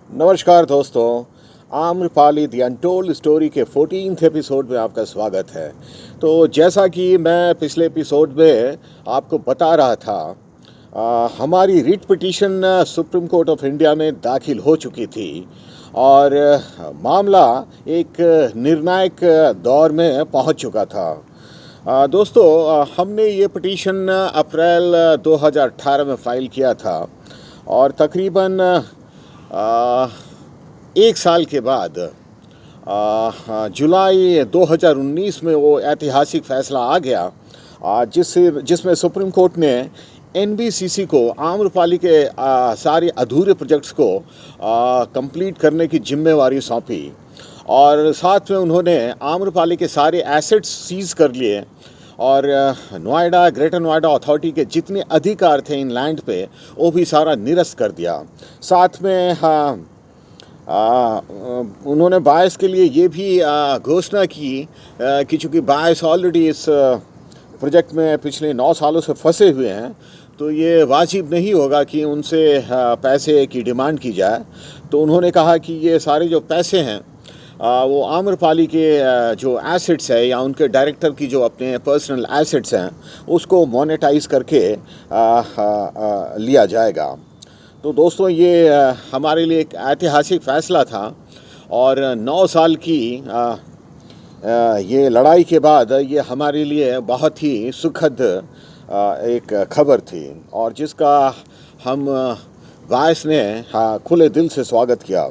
नमस्कार दोस्तों। Amrapali the untold story के 14th एपिसोड में आपका स्वागत है। तो जैसा कि मैं पिछले एपिसोड में आपको बता रहा था, हमारी writ petition supreme court of India में दाखिल हो चुकी थी और मामला एक निर्णायक दौर में पहुंच चुका था। दोस्तों, हमने ये पिटीशन अप्रैल 2018 में फ़ाइल किया था और तकरीबन एक साल के बाद जुलाई 2019 में वो ऐतिहासिक फैसला आ गया, जिसमें सुप्रीम कोर्ट ने एनबीसीसी को आम्रपाली के सारे अधूरे प्रोजेक्ट्स को कंप्लीट करने की जिम्मेवारी सौंपी और साथ में उन्होंने आम्रपाली के सारे एसेट्स सीज कर लिए और नोएडा, ग्रेटर नोएडा अथॉरिटी के जितने अधिकार थे इन लैंड पे वो भी सारा निरस्त कर दिया। साथ में उन्होंने बायस के लिए ये भी घोषणा की कि चूँकि बायस ऑलरेडी इस प्रोजेक्ट में पिछले 9 सालों से फंसे हुए हैं, तो ये वाजिब नहीं होगा कि उनसे पैसे की डिमांड की जाए। तो उन्होंने कहा कि ये सारे जो पैसे हैं वो आम्रपाली के जो एसेट्स है या उनके डायरेक्टर की जो अपने पर्सनल एसेट्स हैं उसको मोनेटाइज करके लिया जाएगा। तो दोस्तों, ये हमारे लिए एक ऐतिहासिक फ़ैसला था और 9 साल की ये लड़ाई के बाद ये हमारे लिए बहुत ही सुखद एक खबर थी और जिसका हम वायस ने खुले दिल से स्वागत किया।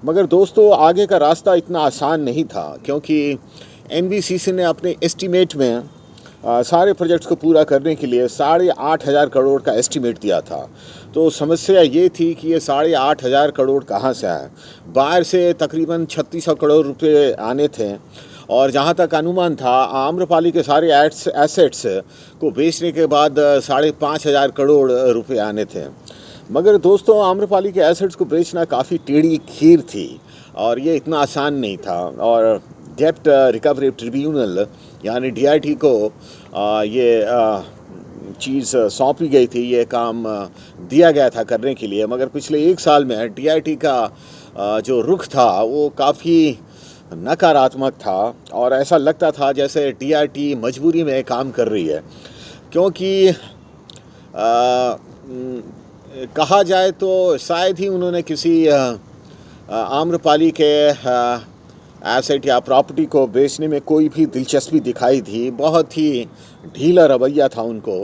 मगर दोस्तों, आगे का रास्ता इतना आसान नहीं था क्योंकि एनबीसीसी ने अपने एस्टीमेट में सारे प्रोजेक्ट्स को पूरा करने के लिए 8,500 करोड़ का एस्टीमेट दिया था। तो समस्या ये थी कि ये 8,500 करोड़ कहाँ से आए। बाहर से तकरीबन 3600 करोड़ रुपए आने थे और जहाँ तक अनुमान था आम्रपाली के सारे एसेट्स को बेचने के बाद 5,500 करोड़ रुपए आने थे। मगर दोस्तों, आम्रपाली के एसेट्स को बेचना काफ़ी टेढ़ी खीर थी और ये इतना आसान नहीं था और डेब्ट रिकवरी ट्रिब्यूनल यानी डीआईटी को ये चीज़ सौंपी गई थी, ये काम दिया गया था करने के लिए। मगर पिछले एक साल में डीआईटी का जो रुख था वो काफ़ी नकारात्मक था और ऐसा लगता था जैसे डीआईटी मजबूरी में काम कर रही है, क्योंकि कहा जाए तो शायद ही उन्होंने किसी आम्रपाली के एसेट या प्रॉपर्टी को बेचने में कोई भी दिलचस्पी दिखाई थी। बहुत ही ढीला रवैया था उनको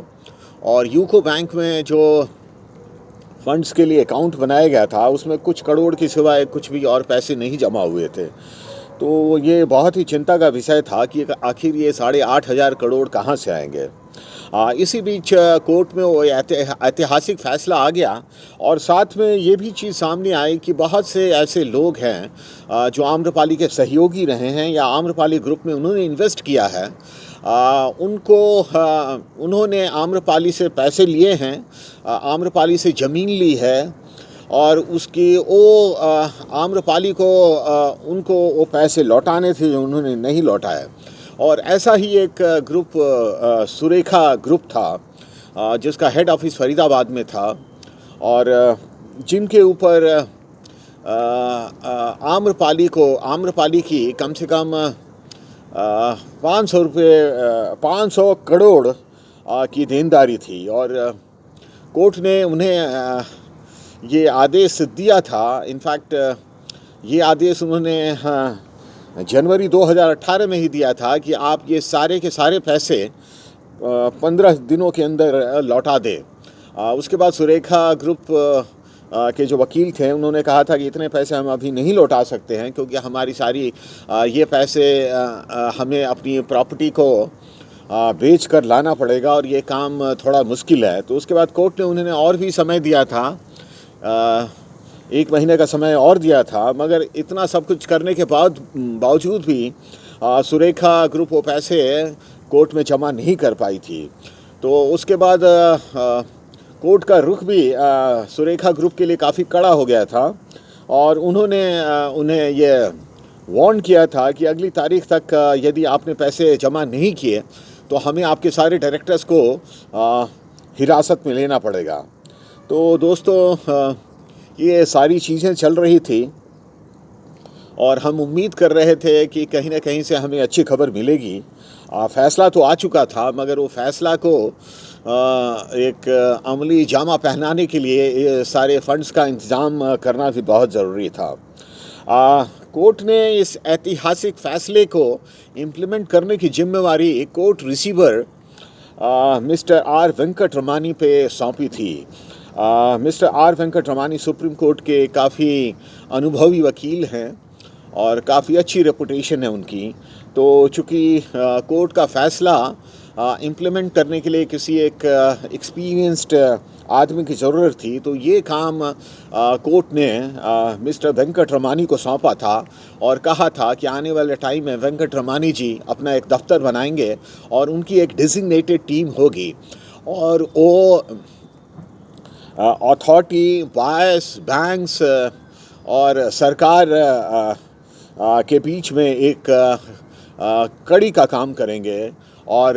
और यूको बैंक में जो फंड्स के लिए अकाउंट बनाया गया था उसमें कुछ करोड़ के सिवाय कुछ भी और पैसे नहीं जमा हुए थे। तो ये बहुत ही चिंता का विषय था कि आखिर ये 8,500 करोड़ कहाँ से आएंगे। इसी बीच कोर्ट में वो ऐतिहासिक फैसला आ गया और साथ में ये भी चीज़ सामने आई कि बहुत से ऐसे लोग हैं जो आम्रपाली के सहयोगी रहे हैं या आम्रपाली ग्रुप में उन्होंने इन्वेस्ट किया है, उन्होंने आम्रपाली से पैसे लिए हैं, आम्रपाली से ज़मीन ली है और उसकी वो आम्रपाली को उनको वो पैसे लौटाने थे जो उन्होंने नहीं लौटाए। और ऐसा ही एक ग्रुप सुरेखा ग्रुप था जिसका हेड ऑफिस फरीदाबाद में था और जिनके ऊपर आम्रपाली की कम से कम 500 करोड़ की देनदारी थी और कोर्ट ने उन्हें ये आदेश दिया था। इनफैक्ट ये आदेश उन्होंने जनवरी 2018 में ही दिया था कि आप ये सारे के सारे पैसे 15 दिनों के अंदर लौटा दें। उसके बाद सुरेखा ग्रुप के जो वकील थे उन्होंने कहा था कि इतने पैसे हम अभी नहीं लौटा सकते हैं क्योंकि हमारी सारी ये पैसे हमें अपनी प्रॉपर्टी को बेच कर लाना पड़ेगा और ये काम थोड़ा मुश्किल है। तो उसके बाद कोर्ट ने उन्होंने और भी समय दिया था, 1 महीने का समय और दिया था। मगर इतना सब कुछ करने के बावजूद भी सुरेखा ग्रुप वो पैसे कोर्ट में जमा नहीं कर पाई थी। तो उसके बाद कोर्ट का रुख भी सुरेखा ग्रुप के लिए काफ़ी कड़ा हो गया था और उन्होंने उन्हें ये वार्न किया था कि अगली तारीख तक यदि आपने पैसे जमा नहीं किए तो हमें आपके सारे डायरेक्टर्स को हिरासत में लेना पड़ेगा। तो दोस्तों, ये सारी चीज़ें चल रही थी और हम उम्मीद कर रहे थे कि कहीं ना कहीं से हमें अच्छी खबर मिलेगी। फ़ैसला तो आ चुका था, मगर वो फ़ैसला को एक अमली जामा पहनाने के लिए ये सारे फंड्स का इंतज़ाम करना भी बहुत ज़रूरी था। कोर्ट ने इस ऐतिहासिक फ़ैसले को इम्प्लीमेंट करने की जिम्मेवारी court receiver mister R Venkat Ramani पे सौंपी थी। Mister R Venkat Ramani supreme court के काफ़ी अनुभवी वकील हैं और काफ़ी अच्छी रेपुटेशन है उनकी। तो चूँकि कोर्ट का फ़ैसला इम्प्लीमेंट करने के लिए किसी एक एक्सपीरियंस्ड आदमी की ज़रूरत थी, तो ये काम कोर्ट ने मिस्टर वेंकट रमानी को सौंपा था और कहा था कि आने वाले टाइम में वेंकट रमानी जी अपना एक दफ्तर बनाएंगे और उनकी एक डेजिग्नेटेड टीम होगी और वो अथॉरिटी, बायर्स, बैंक्स और सरकार के बीच में एक कड़ी का काम करेंगे और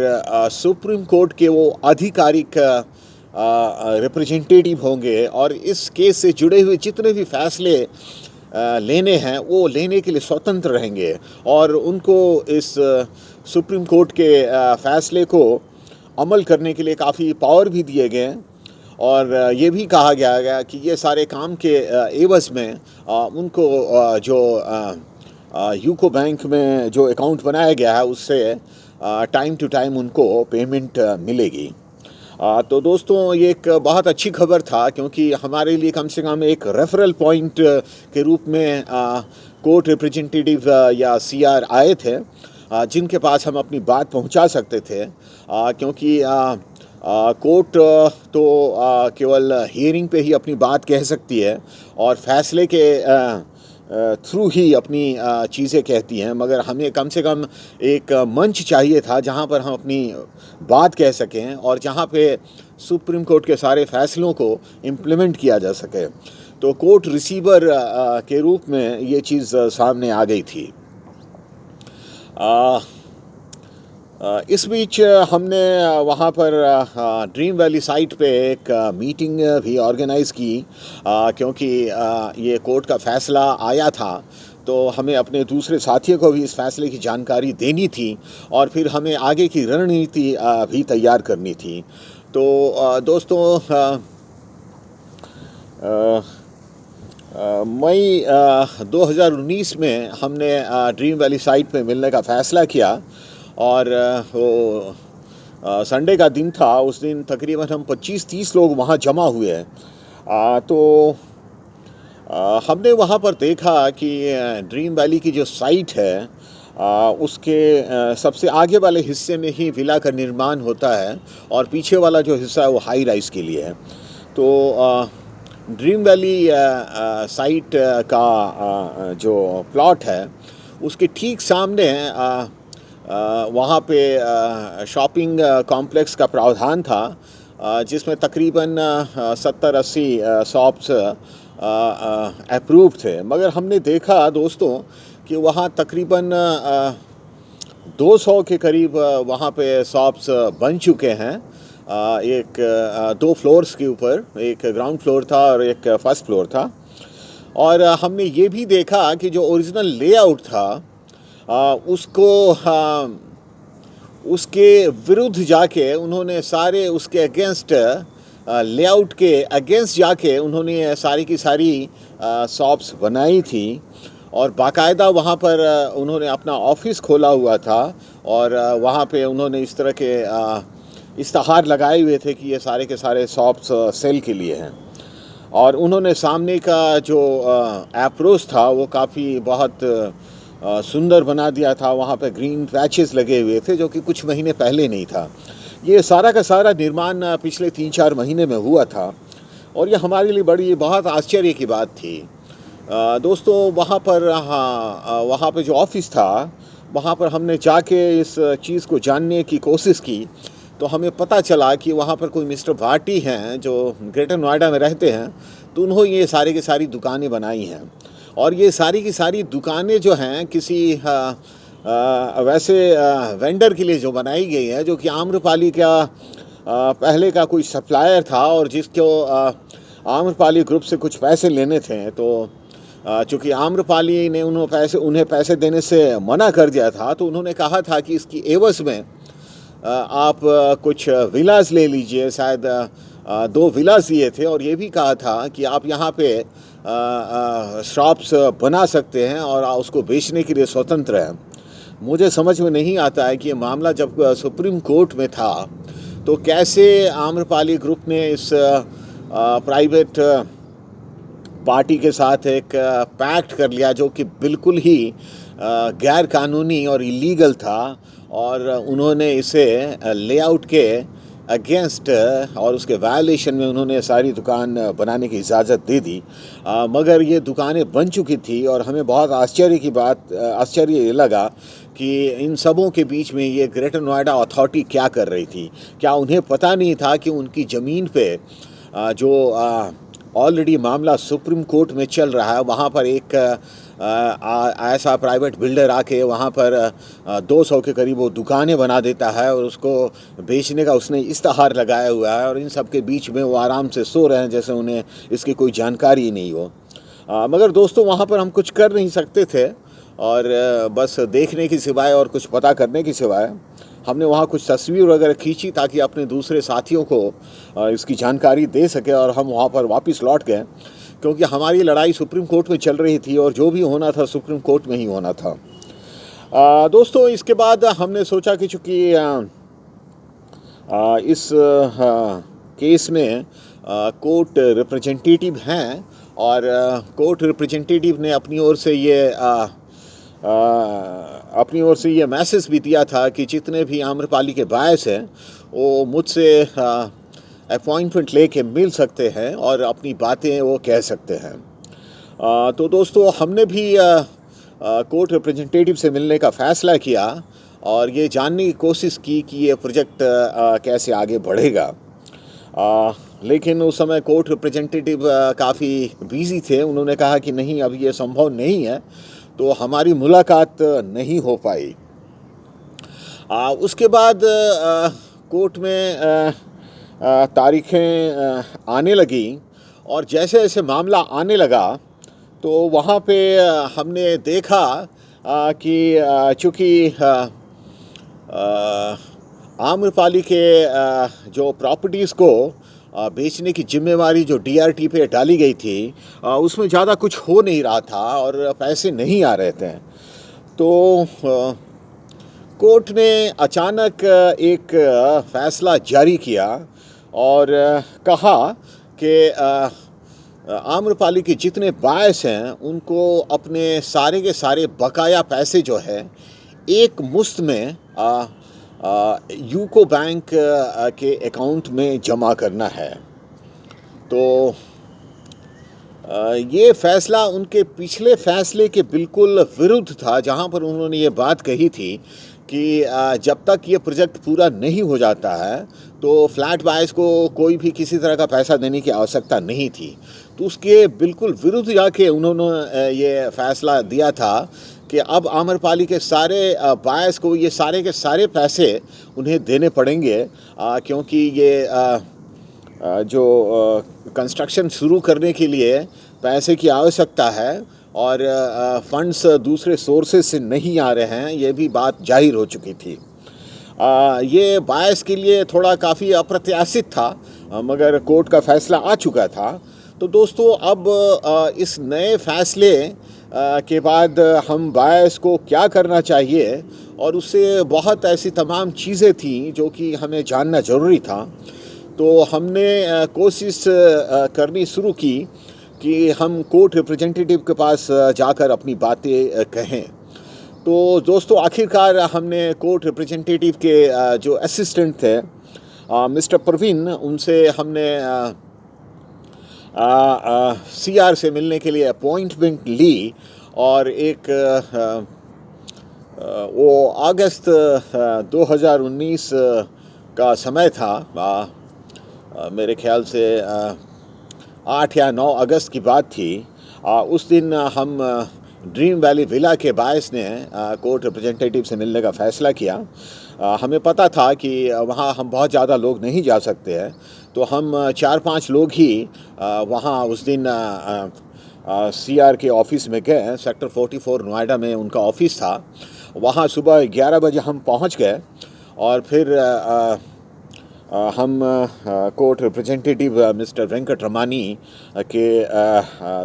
सुप्रीम कोर्ट के वो आधिकारिक रिप्रेजेंटेटिव होंगे और इस केस से जुड़े हुए जितने भी फैसले लेने हैं वो लेने के लिए स्वतंत्र रहेंगे और उनको इस सुप्रीम कोर्ट के फैसले को अमल करने के लिए काफ़ी पावर भी दिए गए और ये भी कहा गया कि ये सारे काम के एवज़ में उनको जो यूको बैंक में जो अकाउंट बनाया गया है उससे टाइम टू टाइम उनको पेमेंट मिलेगी। तो दोस्तों ये एक बहुत अच्छी खबर था क्योंकि हमारे लिए कम से कम एक रेफरल पॉइंट के रूप में कोर्ट रिप्रेजेंटेटिव या सीआर आए थे जिनके पास हम अपनी बात पहुंचा सकते थे, क्योंकि कोर्ट तो केवल हियरिंग पे ही अपनी बात कह सकती है और फैसले के थ्रू ही अपनी चीज़ें कहती हैं, मगर हमें कम से कम एक मंच चाहिए था जहां पर हम अपनी बात कह सकें और जहां पे सुप्रीम कोर्ट के सारे फैसलों को इम्प्लीमेंट किया जा सके। तो कोर्ट रिसीवर के रूप में ये चीज़ सामने आ गई थी। इस बीच हमने वहाँ पर ड्रीम वैली साइट पे एक मीटिंग भी ऑर्गेनाइज़ की, क्योंकि ये कोर्ट का फ़ैसला आया था तो हमें अपने दूसरे साथियों को भी इस फैसले की जानकारी देनी थी और फिर हमें आगे की रणनीति भी तैयार करनी थी। तो दोस्तों मई 2019 में हमने ड्रीम वैली साइट पे मिलने का फ़ैसला किया और वो संडे का दिन था। उस दिन तकरीबन हम 25-30 लोग वहाँ जमा हुए हैं। तो हमने वहाँ पर देखा कि ड्रीम वैली की जो साइट है उसके सबसे आगे वाले हिस्से में ही विला का निर्माण होता है और पीछे वाला जो हिस्सा है वो हाई राइज के लिए है। तो ड्रीम वैली साइट का जो प्लॉट है उसके ठीक सामने वहाँ पे शॉपिंग कॉम्प्लेक्स का प्रावधान था, जिसमें तकरीबन 70-80 शॉप्स अप्रूव थे, मगर हमने देखा दोस्तों कि वहाँ तकरीबन 200 के करीब वहाँ पे शॉप्स बन चुके हैं। एक 2 फ्लोर्स के ऊपर, एक ग्राउंड फ्लोर था और एक फर्स्ट फ्लोर था। और हमने ये भी देखा कि जो ओरिजिनल लेआउट था उसको उसके विरुद्ध जाके उन्होंने सारे उसके अगेंस्ट लेआउट के अगेंस्ट जाके उन्होंने सारी की सारी शॉप्स बनाई थी और बाकायदा वहाँ पर उन्होंने अपना ऑफिस खोला हुआ था और वहाँ पे उन्होंने इस तरह के इश्तहार लगाए हुए थे कि ये सारे के सारे शॉप्स सेल के लिए हैं। और उन्होंने सामने का जो अप्रोच था वो काफ़ी बहुत सुंदर बना दिया था। वहाँ पे ग्रीन पैचेस लगे हुए थे जो कि कुछ महीने पहले नहीं था। ये सारा का सारा निर्माण पिछले 3-4 महीने में हुआ था और ये हमारे लिए बड़ी बहुत आश्चर्य की बात थी। दोस्तों वहाँ पर जो ऑफिस था वहाँ पर हमने जाके इस चीज़ को जानने की कोशिश की तो हमें पता चला कि वहाँ पर कोई मिस्टर भाटी हैं जो ग्रेटर नोएडा में रहते हैं, तो उन्होंने ये सारी की सारी दुकानें बनाई हैं और ये सारी की सारी दुकानें जो हैं किसी वैसे वेंडर के लिए जो बनाई गई है जो कि आम्रपाली का पहले का कोई सप्लायर था और जिसको आम्रपाली ग्रुप से कुछ पैसे लेने थे, तो चूँकि आम्रपाली ने उन्हें पैसे देने से मना कर दिया था, तो उन्होंने कहा था कि इसकी एवज़ में आप कुछ विलास ले लीजिए। शायद 2 विलास दिए थे और ये भी कहा था कि आप यहाँ पे शॉप्स बना सकते हैं और उसको बेचने के लिए स्वतंत्र हैं। मुझे समझ में नहीं आता है कि ये मामला जब सुप्रीम कोर्ट में था, तो कैसे आम्रपाली ग्रुप ने इस प्राइवेट पार्टी के साथ एक पैक्ट कर लिया जो कि बिल्कुल ही गैर कानूनी और इलीगल था, और उन्होंने इसे लेआउट के अगेंस्ट और उसके वायलेशन में उन्होंने सारी दुकान बनाने की इजाज़त दे दी। मगर ये दुकानें बन चुकी थी और हमें बहुत आश्चर्य ये लगा कि इन सबों के बीच में ये ग्रेटर नोएडा अथॉरिटी क्या कर रही थी। क्या उन्हें पता नहीं था कि उनकी ज़मीन पे जो ऑलरेडी मामला सुप्रीम कोर्ट में चल रहा है, वहाँ पर एक ऐसा प्राइवेट बिल्डर आके वहाँ पर 200 के करीब वो दुकानें बना देता है और उसको बेचने का उसने इश्तहार लगाया हुआ है, और इन सब के बीच में वो आराम से सो रहे हैं जैसे उन्हें इसकी कोई जानकारी नहीं हो। मगर दोस्तों, वहाँ पर हम कुछ कर नहीं सकते थे, और बस देखने की सिवाय और कुछ पता करने की सिवाय हमने वहाँ कुछ तस्वीर वगैरह खींची ताकि अपने दूसरे साथियों को इसकी जानकारी दे सके, और हम वहाँ पर वापस लौट गए, क्योंकि हमारी लड़ाई सुप्रीम कोर्ट में चल रही थी और जो भी होना था सुप्रीम कोर्ट में ही होना था। दोस्तों, इसके बाद हमने सोचा कि चूँकि इस केस में कोर्ट रिप्रेजेंटेटिव हैं, और कोर्ट रिप्रेजेंटेटिव ने अपनी ओर से ये मैसेज भी दिया था कि जितने भी आम्रपाली के बायस हैं वो मुझसे अपॉइंटमेंट लेके मिल सकते हैं और अपनी बातें वो कह सकते हैं। तो दोस्तों, हमने भी कोर्ट रिप्रेजेंटेटिव से मिलने का फ़ैसला किया और ये जानने की कोशिश की कि ये प्रोजेक्ट कैसे आगे बढ़ेगा। लेकिन उस समय कोर्ट रिप्रेजेंटेटिव काफ़ी बिज़ी थे। उन्होंने कहा कि नहीं, अभी ये संभव नहीं है, तो हमारी मुलाकात नहीं हो पाई। उसके बाद कोर्ट में तारीखें आने लगी, और जैसे जैसे मामला आने लगा तो वहाँ पे हमने देखा कि चूँकि आम्रपाली के जो प्रॉपर्टीज़ को बेचने की जिम्मेवारी जो डीआरटी पे डाली गई थी, उसमें ज़्यादा कुछ हो नहीं रहा था और पैसे नहीं आ रहे थे। तो कोर्ट ने अचानक एक फ़ैसला जारी किया और कहा कि आम्रपाली के जितने बायस हैं उनको अपने सारे के सारे बकाया पैसे जो है एक मुश्त में यूको बैंक के अकाउंट में जमा करना है। तो ये फ़ैसला उनके पिछले फ़ैसले के बिल्कुल विरुद्ध था, जहाँ पर उन्होंने ये बात कही थी कि जब तक ये प्रोजेक्ट पूरा नहीं हो जाता है तो फ्लैट बायर्स को कोई भी किसी तरह का पैसा देने की आवश्यकता नहीं थी। तो उसके बिल्कुल विरुद्ध जाके उन्होंने ये फ़ैसला दिया था कि अब आम्रपाली के सारे बायर्स को ये सारे के सारे पैसे उन्हें देने पड़ेंगे, क्योंकि ये जो कंस्ट्रक्शन शुरू करने के लिए पैसे की आवश्यकता है और फंड्स दूसरे सोर्सेज से नहीं आ रहे हैं, ये भी बात जाहिर हो चुकी थी। ये बायर्स के लिए थोड़ा काफ़ी अप्रत्याशित था, मगर कोर्ट का फ़ैसला आ चुका था। तो दोस्तों, अब इस नए फ़ैसले के बाद हम बायर्स को क्या करना चाहिए, और उससे बहुत ऐसी तमाम चीज़ें थी जो कि हमें जानना ज़रूरी था। तो हमने कोशिश करनी शुरू की कि हम कोर्ट रिप्रेजेंटेटिव के पास जाकर अपनी बातें कहें। तो दोस्तों, आखिरकार हमने कोर्ट रिप्रेजेंटेटिव के जो असिस्टेंट थे मिस्टर प्रवीण, उनसे हमने सीआर से मिलने के लिए अपॉइंटमेंट ली, और एक वो अगस्त 2019 का समय था। मेरे ख्याल से 8 या 9 अगस्त की बात थी। उस दिन हम ड्रीम वैली विला के बायस ने कोर्ट रिप्रेजेंटेटिव से मिलने का फ़ैसला किया। हमें पता था कि वहाँ हम बहुत ज़्यादा लोग नहीं जा सकते हैं, तो हम 4-5 लोग ही वहाँ उस दिन CR के ऑफ़िस में गए। सेक्टर 44 नोएडा में उनका ऑफ़िस था। वहाँ सुबह 11 बजे हम पहुँच गए और फिर हम court representative mister Venkat Ramani के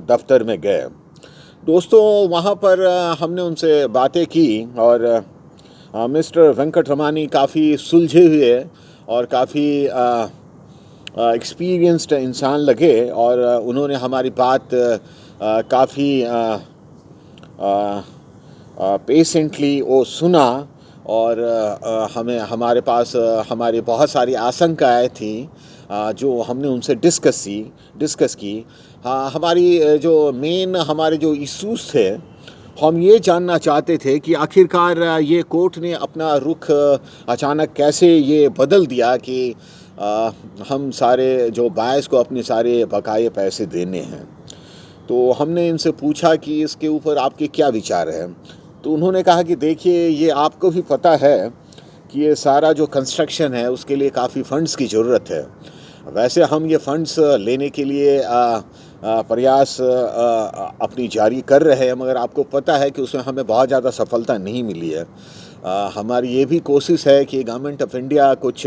दफ्तर में गए। दोस्तों, वहाँ पर हमने उनसे बातें की और मिस्टर वेंकट रमानी काफ़ी सुलझे हुए और काफ़ी एक्सपीरियंस्ड इंसान लगे और उन्होंने हमारी बात काफ़ी पेशेंटली वो सुना और हमारे पास हमारी बहुत सारी आशंकाएँ थी जो हमने उनसे डिस्कस की। हाँ, हमारी जो मेन हमारे जो इश्यूज़ थे, हम ये जानना चाहते थे कि आखिरकार ये कोर्ट ने अपना रुख अचानक कैसे ये बदल दिया कि हम सारे जो बायर्स को अपने सारे बकाये पैसे देने हैं। तो हमने इनसे पूछा कि इसके ऊपर आपके क्या विचार हैं? तो उन्होंने कहा कि देखिए, ये आपको भी पता है कि ये सारा जो कंस्ट्रक्शन है उसके लिए काफ़ी फ़ंड्स की ज़रूरत है। वैसे हम ये फ़ंड्स लेने के लिए प्रयास अपनी जारी कर रहे हैं, मगर आपको पता है कि उसमें हमें बहुत ज़्यादा सफलता नहीं मिली है। हमारी ये भी कोशिश है कि गवर्नमेंट ऑफ इंडिया कुछ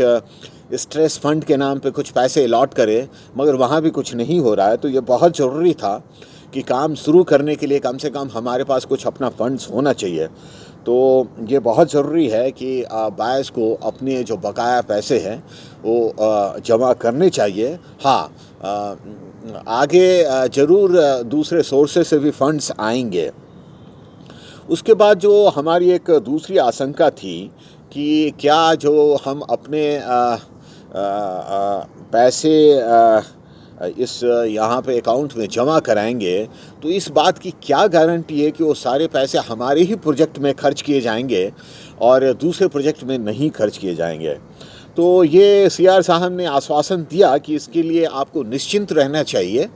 स्ट्रेस फंड के नाम पे कुछ पैसे अलॉट करे, मगर वहाँ भी कुछ नहीं हो रहा है। तो ये बहुत ज़रूरी था कि काम शुरू करने के लिए कम से कम हमारे पास कुछ अपना फंड्स होना चाहिए। तो ये बहुत ज़रूरी है कि बायर्स को अपने जो बकाया पैसे हैं वो जमा करने चाहिए। हाँ, आगे ज़रूर दूसरे सोर्सेस से भी फंड्स आएंगे। उसके बाद जो हमारी एक दूसरी आशंका थी कि क्या जो हम अपने पैसे इस यहाँ पे अकाउंट में जमा कराएंगे, तो इस बात की क्या गारंटी है कि वो सारे पैसे हमारे ही प्रोजेक्ट में खर्च किए जाएंगे और दूसरे प्रोजेक्ट में नहीं खर्च किए जाएंगे। तो ये CR साहब ने आश्वासन दिया कि इसके लिए आपको निश्चिंत रहना चाहिए।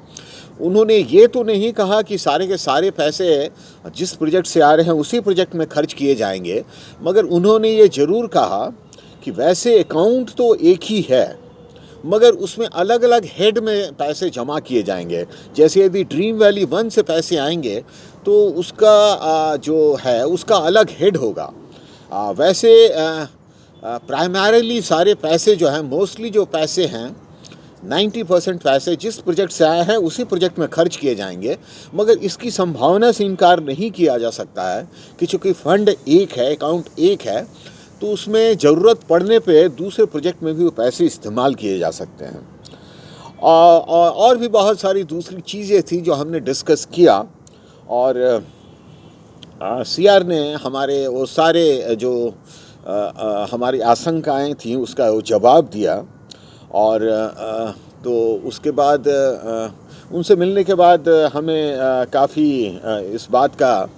उन्होंने ये तो नहीं कहा कि सारे के सारे पैसे जिस प्रोजेक्ट से आ रहे हैं उसी प्रोजेक्ट में खर्च किए जाएंगे, मगर उन्होंने ये ज़रूर कहा कि वैसे अकाउंट तो एक ही है, मगर उसमें अलग अलग हेड में पैसे जमा किए जाएंगे। जैसे यदि ड्रीम वैली 1 से पैसे आएंगे तो उसका जो है उसका अलग हेड होगा। वैसे प्राइमरीली सारे पैसे जो हैं, मोस्टली जो पैसे हैं 90% पैसे जिस प्रोजेक्ट से आए हैं उसी प्रोजेक्ट में खर्च किए जाएंगे, मगर इसकी संभावना से इनकार नहीं किया जा सकता है कि चूँकि फ़ंड एक है, अकाउंट एक है, तो उसमें ज़रूरत पड़ने पे दूसरे प्रोजेक्ट में भी वो पैसे इस्तेमाल किए जा सकते हैं। और भी बहुत सारी दूसरी चीज़ें थी जो हमने डिस्कस किया और CR ने हमारे वो सारे जो हमारी आशंकाएं थी उसका वो जवाब दिया। और तो उसके बाद उनसे मिलने के बाद हमें काफ़ी इस बात का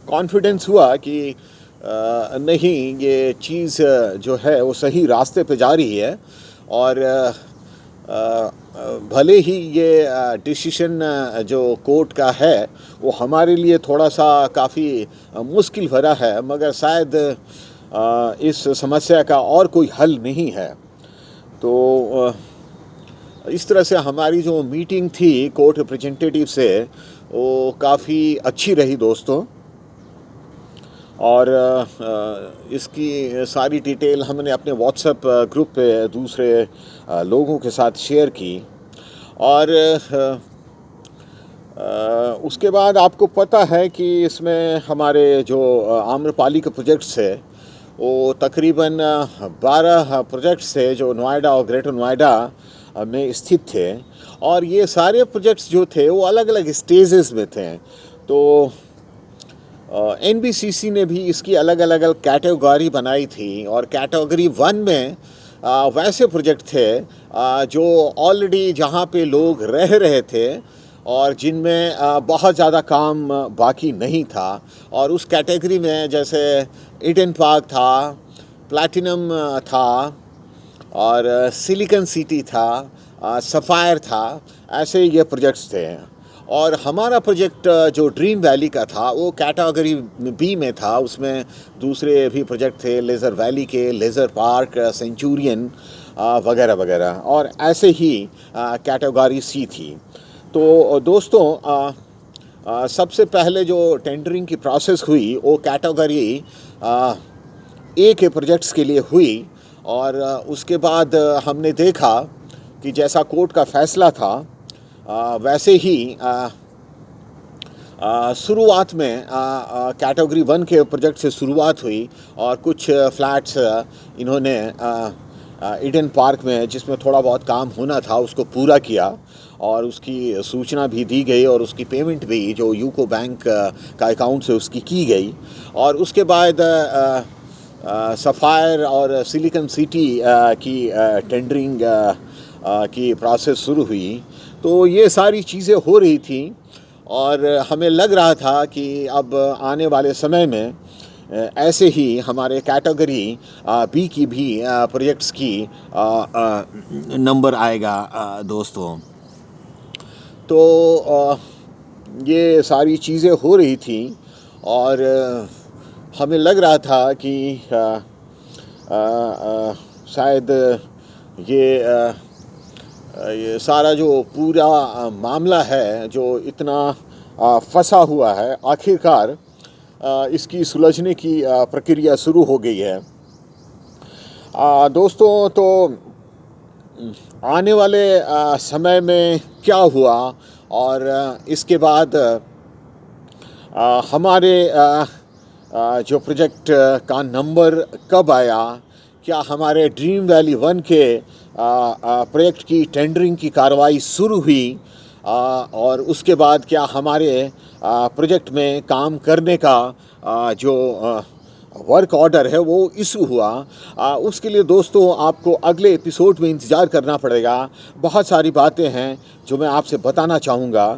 कॉन्फिडेंस हुआ कि नहीं, ये चीज़ जो है वो सही रास्ते पे जा रही है और भले ही ये डिसीजन जो कोर्ट का है वो हमारे लिए थोड़ा सा काफ़ी मुश्किल भरा है, मगर शायद इस समस्या का और कोई हल नहीं है। तो इस तरह से हमारी जो मीटिंग थी कोर्ट रिप्रेजेंटेटिव से वो काफ़ी अच्छी रही दोस्तों। और इसकी सारी डिटेल हमने अपने व्हाट्सएप ग्रुप पे दूसरे लोगों के साथ शेयर की। और उसके बाद आपको पता है कि इसमें हमारे जो आम्रपाली के प्रोजेक्ट्स है वो तकरीबन 12 प्रोजेक्ट्स थे जो नोएडा और ग्रेटर नोएडा में स्थित थे, और ये सारे प्रोजेक्ट्स जो थे वो अलग अलग स्टेजेस में थे। तो NBCC ने भी इसकी अलग अलग कैटेगरी बनाई थी, और कैटेगरी 1 में वैसे प्रोजेक्ट थे जो ऑलरेडी जहाँ पे लोग रह रहे थे और जिनमें बहुत ज़्यादा काम बाकी नहीं था। और उस कैटेगरी में जैसे ईडन पार्क था, प्लैटिनम था और सिलिकन सिटी था, सफ़ायर था, ऐसे ये प्रोजेक्ट्स थे। और हमारा प्रोजेक्ट जो ड्रीम वैली का था वो कैटेगरी बी में था। उसमें दूसरे भी प्रोजेक्ट थे, लेज़र वैली के, लेज़र पार्क, सेंचुरियन वगैरह वगैरह, और ऐसे ही कैटेगरी सी थी। तो दोस्तों, सबसे पहले जो टेंडरिंग की प्रोसेस हुई वो कैटेगरी ए के प्रोजेक्ट्स के लिए हुई, और उसके बाद हमने देखा कि जैसा कोर्ट का फैसला था वैसे ही शुरुआत में कैटेगरी 1 के प्रोजेक्ट से शुरुआत हुई, और कुछ फ्लैट्स इन्होंने ईडन पार्क में, जिसमें थोड़ा बहुत काम होना था, उसको पूरा किया, और उसकी सूचना भी दी गई, और उसकी पेमेंट भी जो यूको बैंक का अकाउंट से उसकी की गई। और उसके बाद सफ़ायर और सिलिकॉन सिटी की टेंडरिंग की प्रोसेस शुरू हुई। तो ये सारी चीज़ें हो रही थी, और हमें लग रहा था कि अब आने वाले समय में ऐसे ही हमारे कैटेगरी बी की भी प्रोजेक्ट्स की नंबर आएगा दोस्तों। तो ये सारी चीज़ें हो रही थी, और हमें लग रहा था कि शायद ये ये सारा जो पूरा मामला है, जो इतना फंसा हुआ है, आखिरकार इसकी सुलझने की प्रक्रिया शुरू हो गई है दोस्तों। तो आने वाले समय में क्या हुआ, और इसके बाद हमारे जो प्रोजेक्ट का नंबर कब आया, क्या हमारे ड्रीम वैली 1 के प्रोजेक्ट की टेंडरिंग की कार्रवाई शुरू हुई, और उसके बाद क्या हमारे प्रोजेक्ट में काम करने का जो वर्क ऑर्डर है वो इशू हुआ, उसके लिए दोस्तों आपको अगले एपिसोड में इंतज़ार करना पड़ेगा। बहुत सारी बातें हैं जो मैं आपसे बताना चाहूँगा।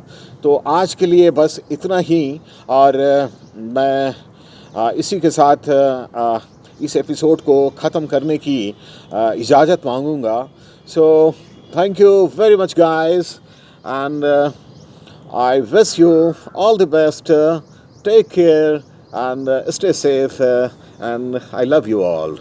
तो आज के लिए बस इतना ही, और मैं इसी के साथ इस एपिसोड को ख़त्म करने की इजाज़त मांगूँगा। So thank you very much guys, and I wish you all the best. Take care and stay safe. And I love you all.